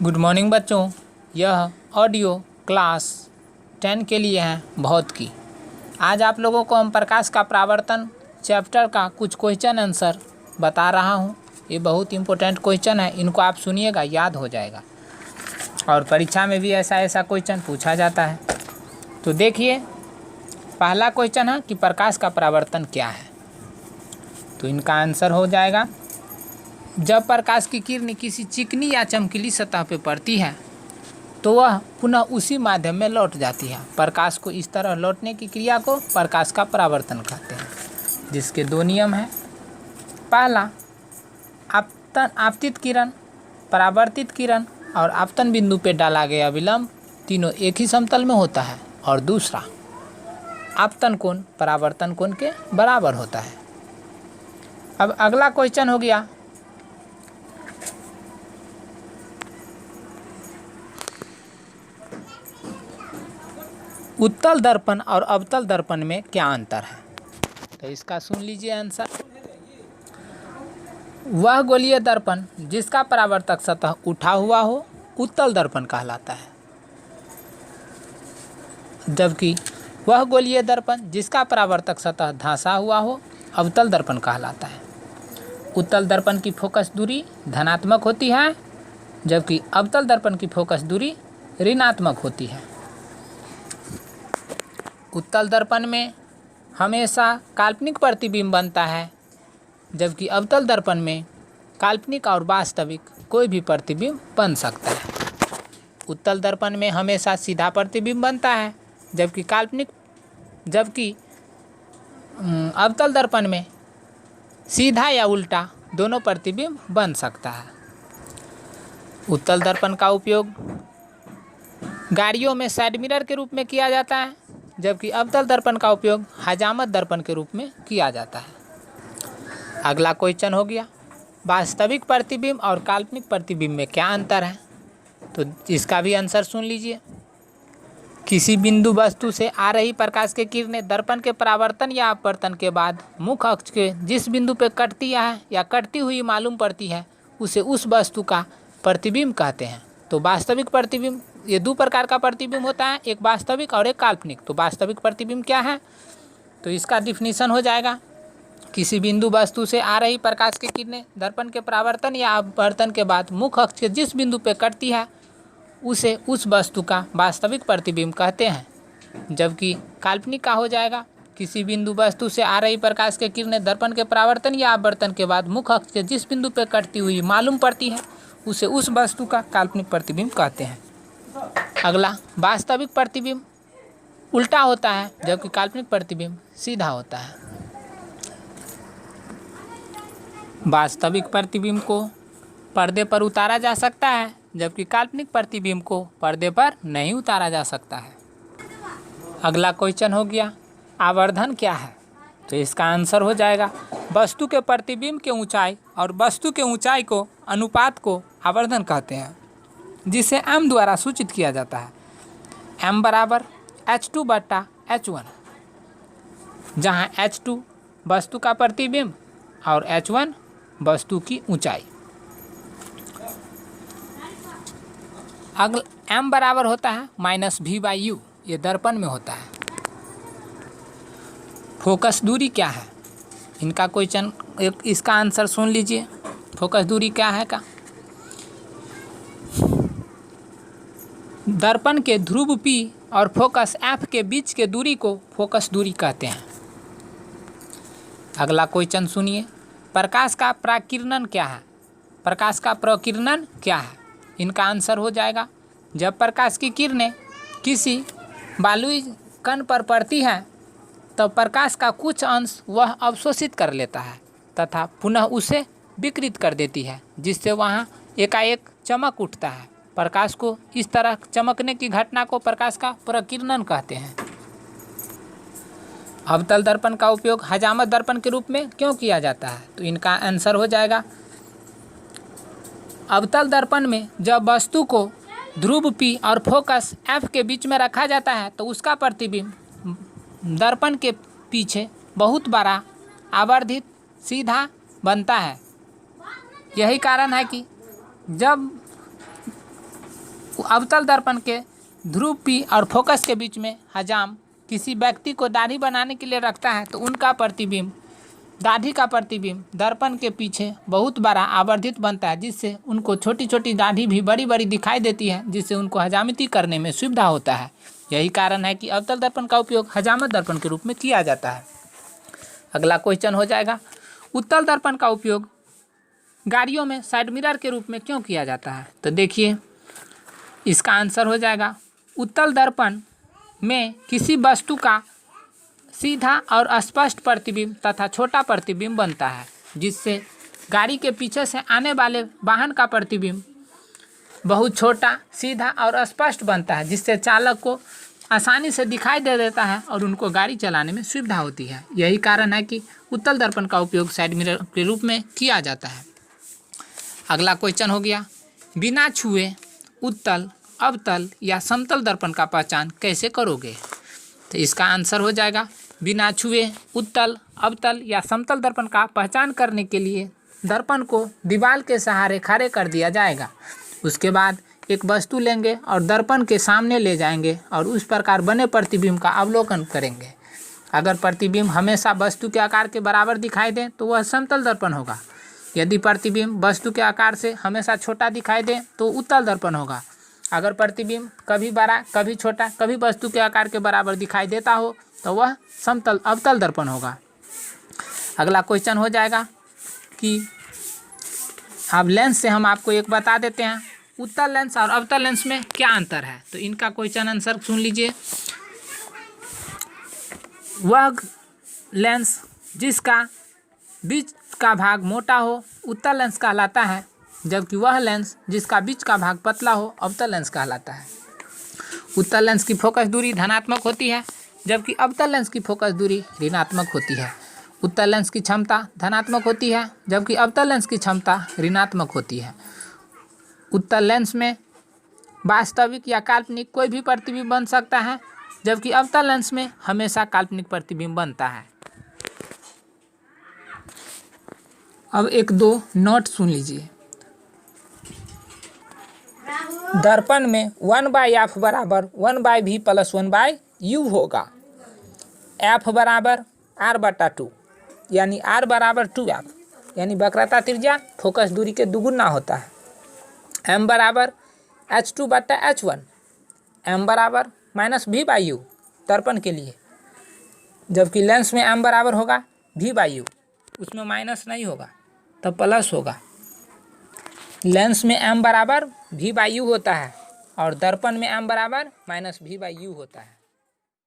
Good morning बच्चों, यह audio class 10 के लिए है भौत की। आज आप लोगों को हम प्रकाश का परावर्तन चैप्टर का कुछ क्वेश्चन आंसर बता रहा हूँ। ये बहुत इंपॉर्टेंट क्वेश्चन है, इनको आप सुनिएगा, याद हो जाएगा और परीक्षा में भी ऐसा क्वेश्चन पूछा जाता है। तो देखिए, पहला क्वेश्चन है कि प्रकाश का परावर्तन क्या है। तो इनका आंसर हो जाएगा, जब प्रकाश की किरण किसी चिकनी या चमकीली सतह पर पड़ती है तो वह पुनः उसी माध्यम में लौट जाती है। प्रकाश को इस तरह लौटने की क्रिया को प्रकाश का परावर्तन कहते हैं, जिसके दो नियम हैं। पहला, आपतित किरण, परावर्तित किरण और आपतन बिंदु पर डाला गया विलंब तीनों एक ही समतल में होता है। और दूसरा, आपतन कोण परावर्तन कोण के बराबर होता है। अब अगला क्वेश्चन हो गया, उत्तल दर्पण और अवतल दर्पण में क्या अंतर है। तो इसका सुन लीजिए आंसर। वह गोलीय दर्पण जिसका परावर्तक सतह उठा हुआ हो उत्तल दर्पण कहलाता है, जबकि वह गोलीय दर्पण जिसका परावर्तक सतह धंसा हुआ हो अवतल दर्पण कहलाता है। उत्तल दर्पण की फोकस दूरी धनात्मक होती है, जबकि अवतल दर्पण की फोकस दूरी ऋणात्मक होती है। उत्तल दर्पण में हमेशा काल्पनिक प्रतिबिंब बनता है, जबकि अवतल दर्पण में काल्पनिक और वास्तविक कोई भी प्रतिबिंब बन सकता है। उत्तल दर्पण में हमेशा सीधा प्रतिबिंब बनता है, जबकि अवतल दर्पण में सीधा या उल्टा दोनों प्रतिबिंब बन सकता है। उत्तल दर्पण का उपयोग गाड़ियों में साइड मिरर के रूप में किया जाता है, जबकि अवतल दर्पण का उपयोग हजामत दर्पण के रूप में किया जाता है। अगला क्वेश्चन हो गया, वास्तविक प्रतिबिंब और काल्पनिक प्रतिबिंब में क्या अंतर है। तो इसका भी आंसर सुन लीजिए। किसी बिंदु वस्तु से आ रही प्रकाश की किरणें दर्पण के परावर्तन या अपवर्तन के बाद मुख्य अक्ष के जिस बिंदु पर कटती है या कटती हुई मालूम पड़ती है उसे उस वस्तु का प्रतिबिंब कहते हैं। तो वास्तविक प्रतिबिंब, ये दो प्रकार का प्रतिबिंब होता है, एक वास्तविक और एक काल्पनिक। तो वास्तविक प्रतिबिंब क्या है, तो इसका डिफिनीशन हो जाएगा, किसी बिंदु वस्तु से आ रही प्रकाश की किरणें दर्पण के परावर्तन या अपवर्तन के बाद मुख्य अक्ष के जिस बिंदु पर कटती है उसे उस वस्तु का वास्तविक प्रतिबिंब कहते हैं। जबकि काल्पनिक का हो जाएगा, किसी बिंदु वस्तु से आ रही प्रकाश की किरणें दर्पण के परावर्तन या अपवर्तन के बाद मुख्य अक्ष के जिस बिंदु पर कटती हुई मालूम पड़ती है उसे उस वस्तु का काल्पनिक प्रतिबिंब कहते हैं। अगला, वास्तविक प्रतिबिंब उल्टा होता है, जबकि काल्पनिक प्रतिबिंब सीधा होता है। वास्तविक प्रतिबिंब को पर्दे पर उतारा जा सकता है, जबकि काल्पनिक प्रतिबिंब को पर्दे पर नहीं उतारा जा सकता है। अगला क्वेश्चन हो गया, आवर्धन क्या है। तो इसका आंसर हो जाएगा, वस्तु के प्रतिबिंब के ऊंचाई और वस्तु के ऊंचाई को अनुपात को आवर्धन कहते हैं, जिसे m द्वारा सूचित किया जाता है। m बराबर h2/h1, जहाँ h2 वस्तु का प्रतिबिंब और h1 वस्तु की ऊंचाई। अगला m बराबर होता है -v/u, ये दर्पण में होता है। फोकस दूरी क्या है, इनका क्वेश्चन, इसका आंसर सुन लीजिए। फोकस दूरी क्या है का, दर्पण के ध्रुव P और फोकस F के बीच के दूरी को फोकस दूरी कहते हैं। अगला क्वेश्चन सुनिए, प्रकाश का प्रकीर्णन क्या है। प्रकाश का प्रकीर्णन क्या है, इनका आंसर हो जाएगा, जब प्रकाश की किरणें किसी बालुई कण पर पड़ती है तब प्रकाश का कुछ अंश वह अवशोषित कर लेता है तथा पुनः उसे विकृत कर देती है, जिससे वहाँ एकाएक चमक उठता है। प्रकाश को इस तरह चमकने की घटना को प्रकाश का प्रकीर्णन कहते हैं। अवतल दर्पण का उपयोग हजामत दर्पण के रूप में क्यों किया जाता है। तो इनका आंसर हो जाएगा, अवतल दर्पण में जब वस्तु को ध्रुव P और फोकस F के बीच में रखा जाता है तो उसका प्रतिबिंब दर्पण के पीछे बहुत बड़ा, आवर्धित, सीधा बनता है। यही कारण है कि जब अवतल दर्पण के ध्रुव P और फोकस के बीच में हजाम किसी व्यक्ति को दाढ़ी बनाने के लिए रखता है तो उनका प्रतिबिंब, दाढ़ी का प्रतिबिंब दर्पण के पीछे बहुत बड़ा आवर्धित बनता है, जिससे उनको छोटी छोटी दाढ़ी भी बड़ी बड़ी दिखाई देती है, जिससे उनको हजामती करने में सुविधा होता है। यही कारण है कि अवतल दर्पण का उपयोग हजामत दर्पण के रूप में किया जाता है। अगला क्वेश्चन हो जाएगा, उत्तल दर्पण का उपयोग गाड़ियों में साइड मिरर के रूप में क्यों किया जाता है? तो देखिए इसका आंसर हो जाएगा, उत्तल दर्पण में किसी वस्तु का सीधा और स्पष्ट प्रतिबिंब तथा छोटा प्रतिबिंब बनता है, जिससे गाड़ी के पीछे से आने वाले वाहन का प्रतिबिंब बहुत छोटा, सीधा और स्पष्ट बनता है, जिससे चालक को आसानी से दिखाई दे देता है और उनको गाड़ी चलाने में सुविधा होती है। यही कारण है कि उत्तल दर्पण का उपयोग साइड मिरर के रूप में किया जाता है। अगला क्वेश्चन हो गया, बिना छुए उत्तल, अवतल या समतल दर्पण का पहचान कैसे करोगे? तो इसका आंसर हो जाएगा, बिना छुए उत्तल, अवतल या समतल दर्पण का पहचान करने के लिए दर्पण को दीवार के सहारे खड़े कर दिया जाएगा। उसके बाद एक वस्तु लेंगे और दर्पण के सामने ले जाएंगे और उस प्रकार बने प्रतिबिंब का अवलोकन करेंगे। अगर प्रतिबिंब हमेशा वस्तु के आकार के बराबर दिखाई दे तो वह समतल दर्पण होगा। यदि प्रतिबिंब वस्तु के आकार से हमेशा छोटा दिखाई दे तो उत्तल दर्पण होगा। अगर प्रतिबिंब कभी बड़ा, कभी छोटा, कभी वस्तु के आकार के बराबर दिखाई देता हो तो वह समतल, अवतल दर्पण होगा। अगला क्वेश्चन हो जाएगा कि अब लेंस से हम आपको एक बता देते हैं, उत्तल लेंस और अवतल लेंस में क्या अंतर है। तो इनका क्वेश्चन आंसर सुन लीजिए। वह लेंस जिसका बीच का भाग मोटा हो उत्तल लेंस कहलाता है, जबकि वह लेंस जिसका बीच का भाग पतला हो अवतल लेंस कहलाता है। उत्तल लेंस की फोकस दूरी धनात्मक होती है, जबकि अवतल लेंस की फोकस दूरी ऋणात्मक होती है। उत्तल लेंस की क्षमता धनात्मक होती है, जबकि अवतल लेंस की क्षमता ऋणात्मक होती है। उत्तल लेंस में वास्तविक या काल्पनिक कोई भी प्रतिबिंब बन सकता है, जबकि अवतल लेंस में हमेशा काल्पनिक प्रतिबिंब बनता है। अब एक दो नोट सुन लीजिए। दर्पण में 1/f बराबर 1/v प्लस 1/u होगा। f बराबर r/2 यानी r बराबर 2f, यानी वक्रता त्रिज्या फोकस दूरी के दुगुना होता है। m बराबर h2/h1, m बराबर -v/u दर्पण के लिए, जबकि लेंस में m बराबर होगा v/u, उसमें माइनस नहीं होगा तब प्लस होगा। लेंस में m बराबर v/u होता है और दर्पण में m बराबर -v/u होता है।